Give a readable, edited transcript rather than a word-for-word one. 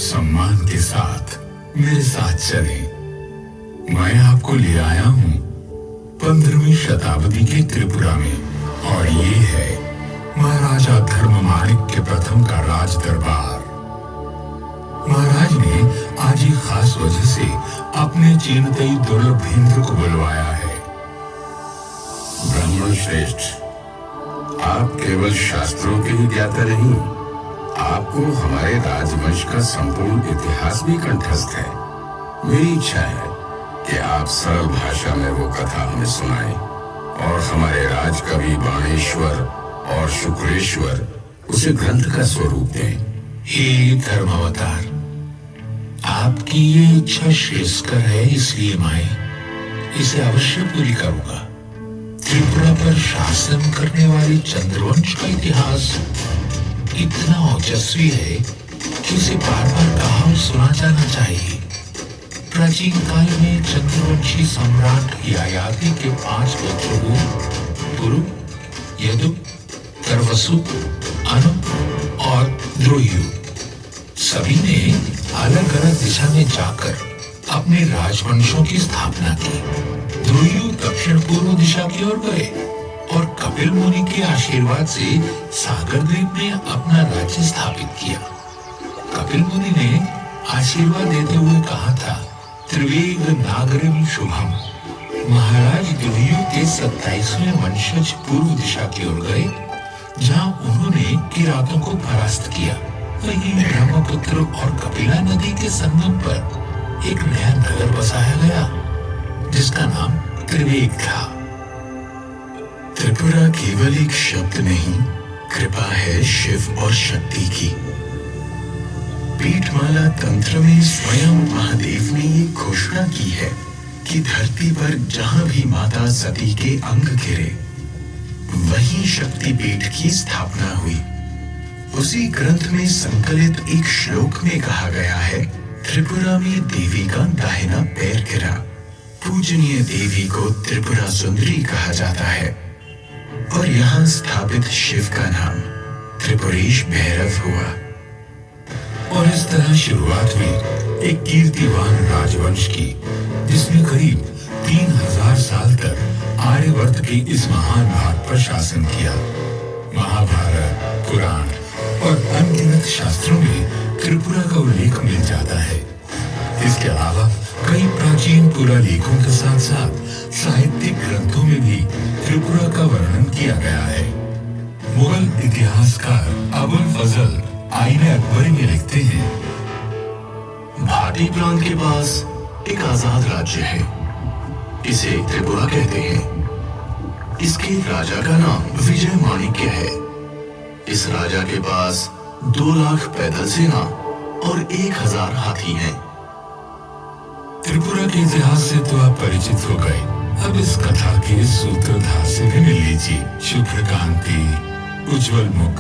सम्मान के साथ मेरे साथ चलें। मैं आपको ले आया हूँ 15वीं शताब्दी के त्रिपुरा में, और ये है महाराजा धर्ममाणिक के प्रथम का राज दरबार। महाराज ने आज एक खास वजह से अपने चिंतई दुर्लभेंद्र को बुलवाया है। ब्राह्मण श्रेष्ठ, आप केवल शास्त्रों के ही ज्ञाता नहीं, आपको हमारे राजवंश का संपूर्ण इतिहास भी कंठस्थ है। मेरी इच्छा है कि आप सरल भाषा में वो कथा हमें सुनाएं और हमारे राजकवि बाणेश्वर और शुक्रेश्वर उसे ग्रंथ का स्वरूप दें। हे धर्मावतार, आपकी ये इच्छा श्रेयस्कर है, इसलिए मैं इसे अवश्य पूरी करूंगा। त्रिपुरा पर शासन करने वाले चंद्रवंश का इतिहास इतना ओजस्वी है कि उसे बार बार कहा और सुना जाना चाहिए। प्राचीन काल में चंद्रवंशी सम्राट ययाति के 5 बच्चों को पुरु, यदु, तरवसु, अनु और द्रोयु सभी ने अलग अलग दिशा में जाकर अपने राजवंशों की स्थापना की। द्रोयु दक्षिण पूर्व दिशा की ओर गए और कपिल मुनि के आशीर्वाद से सागर द्वीप में अपना राज्य स्थापित किया। कपिल मुनि ने आशीर्वाद देते हुए कहा था, त्रिवेग नागरिम शुभम। महाराज द्रोयु के 27वें वंशज पूर्व दिशा की ओर गए, जहां उन्होंने किरातों को परास्त किया। वहीं ब्रह्मपुत्र और कपिला नदी के संगम पर एक नया नगर बसाया गया, जिसका नाम त्रिवेग था। त्रिपुरा केवल एक शब्द नहीं, कृपा है शिव और शक्ति की। पीठमाला तंत्र में स्वयं महादेव ने ये घोषणा की है कि धरती पर जहां भी माता सती के अंग गिरे, वहीं शक्ति पीठ की स्थापना हुई। उसी ग्रंथ में संकलित एक श्लोक में कहा गया है, त्रिपुरा में देवी का दाहिना पैर गिरा। पूजनीय देवी को त्रिपुरा सुंदरी कहा जाता है और यहाँ स्थापित शिव का नाम त्रिपुरेश भैरव हुआ। और इस तरह शुरुआत हुई एक कीर्तिवान राजवंश की, जिसने करीब 3000 साल तक आर्यवर्त के इस महान भाग पर शासन किया। महाभारत, पुराण और अनगिनत शास्त्रों में त्रिपुरा का उल्लेख मिल जाता है। इसके अलावा कई प्राचीन पुरालेखों के साथ साथ साहित्यिक ग्रंथों में भी त्रिपुरा का वर्णन किया गया है। मुगल इतिहासकार अबुल फजल आईने अकबरी में लिखते हैं, भाटी प्रांत के पास एक आजाद राज्य है, इसे त्रिपुरा कहते हैं। इसके राजा का नाम विजय माणिक्य है। इस राजा के पास 2 लाख पैदल सेना और 1000 हाथी हैं। त्रिपुरा के इतिहास से तो आप परिचित हो गए, अब इस कथा के सूत्रधार से भी मिल लीजिए। शुभ्र कांति, उज्जवल मुख,